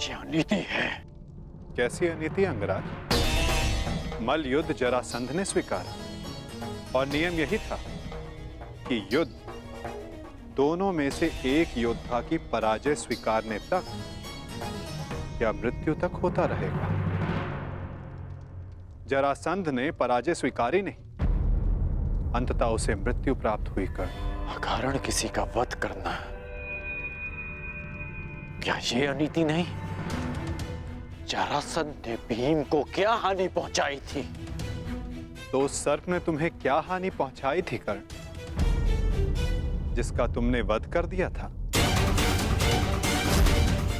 ये अनीति है। कैसी अनीति अंगराज? मल्ल युद्ध जरासंध ने स्वीकारा और नियम यही था कि युद्ध दोनों में से एक योद्धा की पराजय स्वीकारने तक या मृत्यु तक होता रहेगा। जरासंध ने पराजय स्वीकारी नहीं, अंततः उसे मृत्यु प्राप्त हुई कर्ण। अकारण किसी का वध करना, क्या ये अनीति नहीं? जरासंध ने भीम को क्या हानि पहुंचाई थी? तो उस सर्प ने तुम्हें क्या हानि पहुंचाई थी कर्ण, जिसका तुमने वध कर दिया था?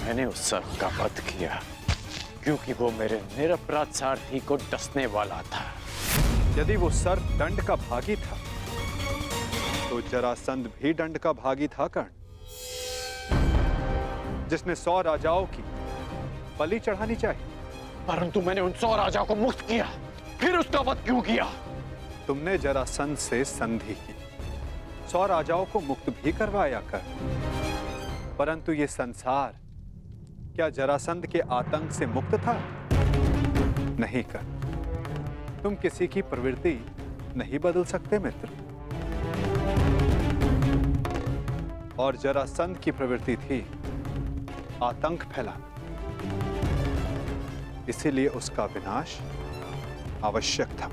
मैंने उस सर्प का वध किया क्योंकि वो मेरे निरपराध सारथी को डसने वाला था। यदि वो सर्प दंड का भागी था तो जरासंध भी दंड का भागी था कर्ण, जिसने 100 राजाओं की बलि चढ़ानी चाहिए। परंतु मैंने उन 100 राजाओं को मुक्त किया, फिर उसका वध क्यों किया? तुमने जरासंध से संधि की, 100 राजाओं को मुक्त भी करवाया कर, परंतु ये संसार क्या जरासंध के आतंक से मुक्त था? नहीं कर। तुम किसी की प्रवृत्ति नहीं बदल सकते मित्र। और जरासंध की प्रवृत्ति थी आतंक फैलाना, इसीलिए उसका विनाश आवश्यक था।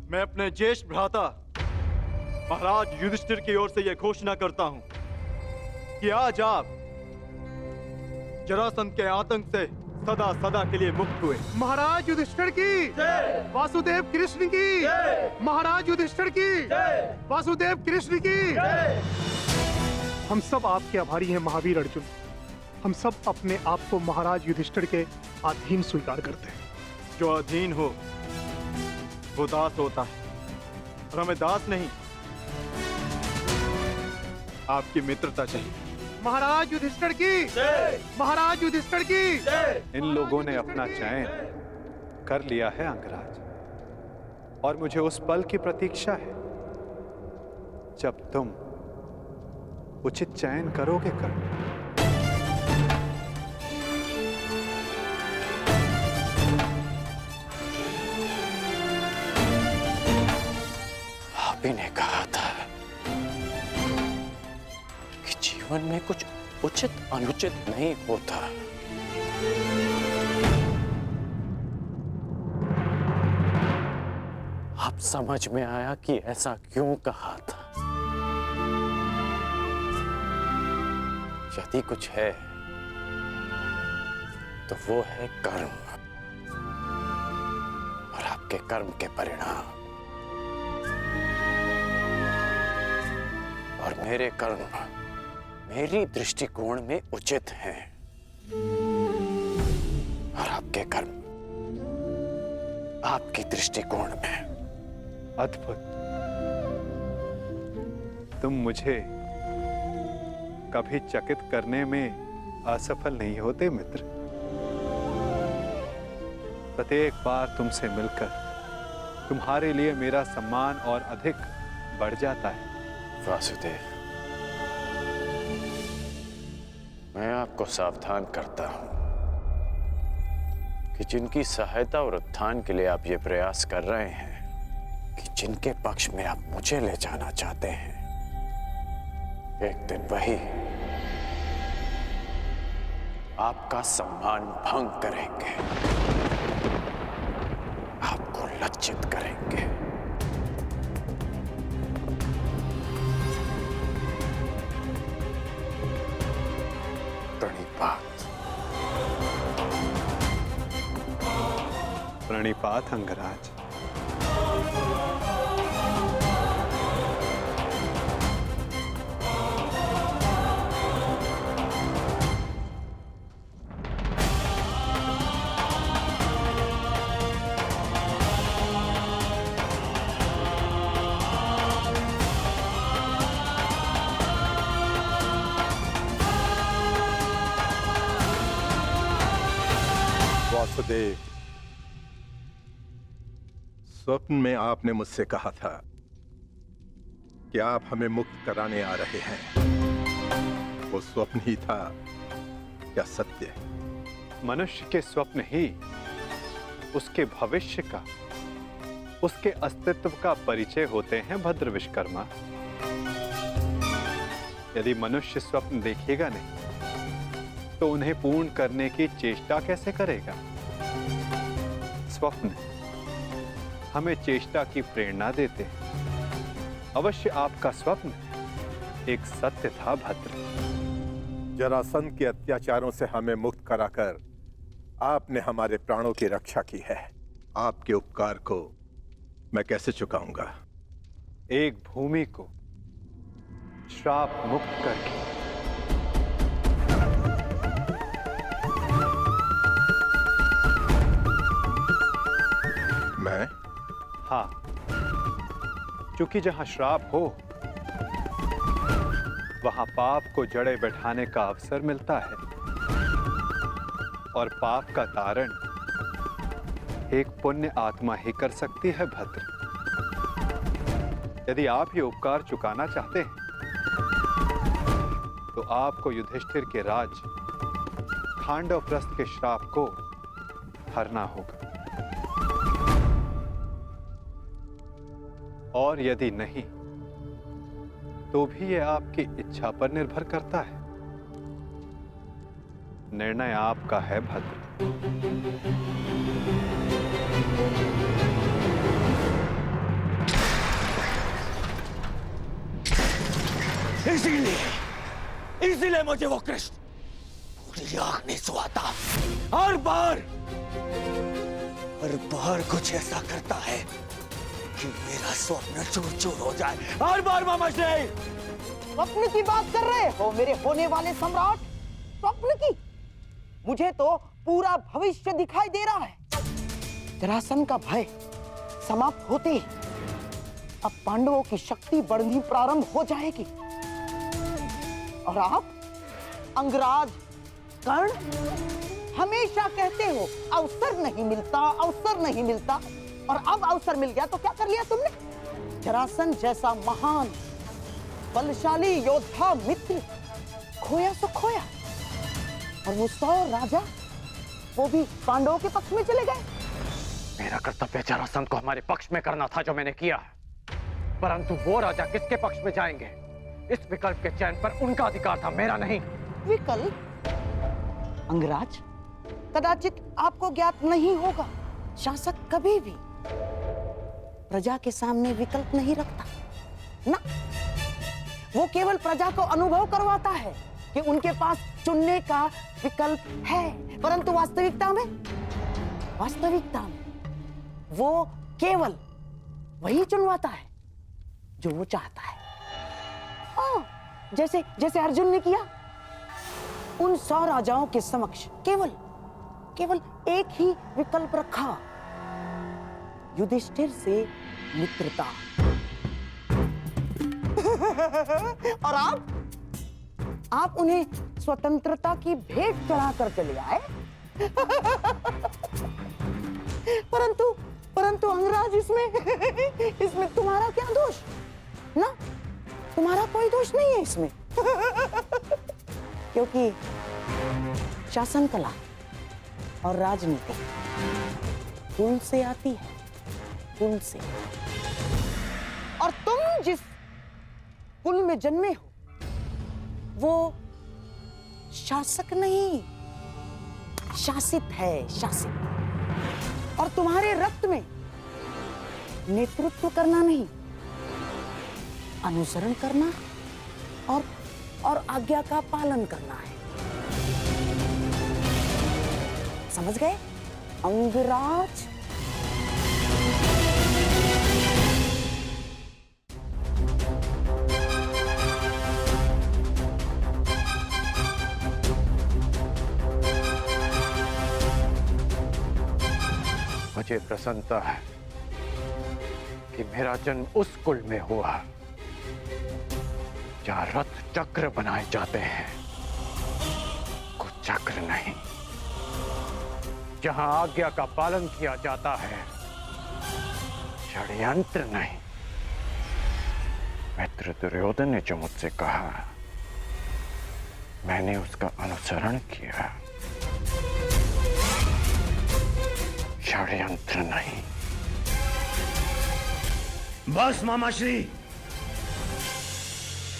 मैं अपने ज्येष्ठ भ्राता महाराज युधिष्ठिर की ओर से यह घोषणा करता हूं कि आज आप जरासंध के आतंक से सदा सदा के लिए मुक्त हुए। महाराज युधिष्ठिर की जय, वासुदेव कृष्ण की जय, महाराज युधिष्ठिर की जय, वासुदेव कृष्ण की जय। हम सब आपके आभारी हैं महावीर अर्जुन। हम सब अपने आप को महाराज युधिष्ठिर के अधीन स्वीकार करते हैं। जो अधीन हो वो दास होता है, और हमें दास नहीं, आपकी मित्रता चाहिए। महाराज युधिष्ठिर की जय, महाराज युधिष्ठिर की जय। इन लोगों ने अपना चयन कर लिया है अंगराज, और मुझे उस पल की प्रतीक्षा है जब तुम उचित चयन करोगे कर्ण। आप ही ने कहा था कि जीवन में कुछ उचित अनुचित नहीं होता। अब समझ में आया कि ऐसा क्यों कहा था। यदि कुछ है तो वो है कर्म, और आपके कर्म के परिणाम, और मेरे कर्म मेरी दृष्टिकोण में उचित हैं, और आपके कर्म आपकी दृष्टिकोण में। अद्भुत। तुम मुझे कभी चकित करने में असफल नहीं होते मित्र। प्रत्येक बार तुमसे मिलकर तुम्हारे लिए मेरा सम्मान और अधिक बढ़ जाता है। वासुदेव, मैं आपको सावधान करता हूं कि जिनकी सहायता और उत्थान के लिए आप ये प्रयास कर रहे हैं कि जिनके पक्ष में आप मुझे ले जाना चाहते हैं, एक दिन वही आपका सम्मान भंग करेंगे, आपको लज्जित करेंगे। प्रणिपात। प्रणिपात अंगराज। वासुदेव, स्वप्न में आपने मुझसे कहा था कि आप हमें मुक्त कराने आ रहे हैं। वो स्वप्न ही था या सत्य? मनुष्य के स्वप्न ही उसके भविष्य का, उसके अस्तित्व का परिचय होते हैं भद्र विश्वकर्मा। यदि मनुष्य स्वप्न देखेगा नहीं तो उन्हें पूर्ण करने की चेष्टा कैसे करेगा? स्वप्न हमें चेष्टा की प्रेरणा देते हैं। अवश्य आपका स्वप्न एक सत्य था भद्र। जरासंध के अत्याचारों से हमें मुक्त कराकर आपने हमारे प्राणों की रक्षा की है। आपके उपकार को मैं कैसे चुकाऊंगा? एक भूमि को श्राप मुक्त करके। मैं? हाँ, क्योंकि जहां श्राप हो वहां पाप को जड़े बैठाने का अवसर मिलता है, और पाप का तारण एक पुण्य आत्मा ही कर सकती है भद्र। यदि आप ये उपकार चुकाना चाहते हैं तो आपको युधिष्ठिर के राज खांडवप्रस्थ के श्राप को हरना होगा, और यदि नहीं तो भी यह आपकी इच्छा पर निर्भर करता है। निर्णय आपका है भद्र। इसीलिए मुझे वो कृष्ण पूरी आंख नहीं सुहाता। हर बार कुछ ऐसा करता है कि मेरा स्वप्न चूर चूर हो जाए। हर बार मामा जी। स्वप्न की बात कर रहे हो मेरे होने वाले सम्राट? स्वप्न की? मुझे तो पूरा भविष्य दिखाई दे रहा है। जरासंध का भय समाप्त होते ही अब पांडवों की शक्ति बढ़नी प्रारंभ हो जाएगी, और आप अंगराज कर्ण हमेशा कहते हो अवसर नहीं मिलता, अवसर नहीं मिलता, और अब अवसर मिल गया तो क्या कर लिया तुमने? जरासंध जैसा महान बलशाली योद्धा मित्र खोया सो खोया, और वो 100 राजा वो भी पांडवों के पक्ष में चले गए। मेरा कर्तव्य जरासंध को हमारे पक्ष में करना था जो मैंने किया, परंतु वो राजा किसके पक्ष में जाएंगे? इस विकल्प के चयन पर उनका अधिकार था, मेरा नहीं। विकल्प? अंगराज, कदाचित आपको ज्ञात नहीं होगा, शासक कभी भी प्रजा के सामने विकल्प नहीं रखता ना। वो केवल प्रजा को अनुभव करवाता है कि उनके पास चुनने का विकल्प है, परंतु वास्तविकता में वो केवल वही चुनवाता है जो वो चाहता है। जैसे अर्जुन ने किया। उन 100 राजाओं के समक्ष केवल एक ही विकल्प रखा, युधिष्ठिर से मित्रता। और आप उन्हें स्वतंत्रता की भेंट चढ़ाकर चले आए। परंतु अंगराज, इसमें तुम्हारा क्या दोष? ना, तुम्हारा कोई दोष नहीं है इसमें। क्योंकि शासन कला और राजनीति कुल से आती है, कुल से। और तुम जिस कुल में जन्मे हो वो शासक नहीं, शासित है, शासित। और तुम्हारे रक्त में नेतृत्व करना नहीं, अनुसरण करना और आज्ञा का पालन करना है। समझ गए अंगराज? मुझे प्रसन्नता है कि मेरा जन्म उस कुल में हुआ जहां रथ चक्र बनाए जाते हैं, कुछ चक्र नहीं, जहां आज्ञा का पालन किया जाता है, षड्यंत्र नहीं। मित्र दुर्योधन ने जो मुझसे कहा मैंने उसका अनुसरण किया, षड्यंत्र नहीं। बस मामाश्री,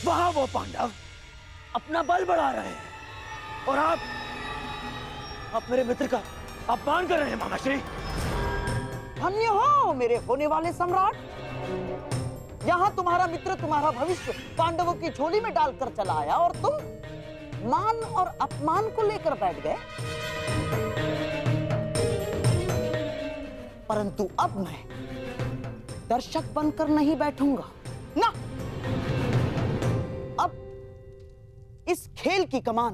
वहां वो पांडव अपना बल बढ़ा रहे हैं और आप मेरे मित्र का अपमान कर रहे हैं मामाश्री। धन्य हो मेरे होने वाले सम्राट। यहाँ तुम्हारा मित्र तुम्हारा भविष्य पांडवों की झोली में डालकर चला आया और तुम मान और अपमान को लेकर बैठ गए। परंतु अब मैं दर्शक बनकर नहीं बैठूंगा ना। अब इस खेल की कमान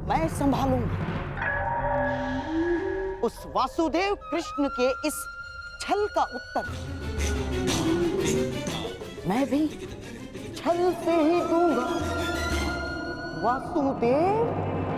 मैं संभालूंगा। उस वासुदेव कृष्ण के इस छल का उत्तर मैं भी छल से ही दूंगा। वासुदेव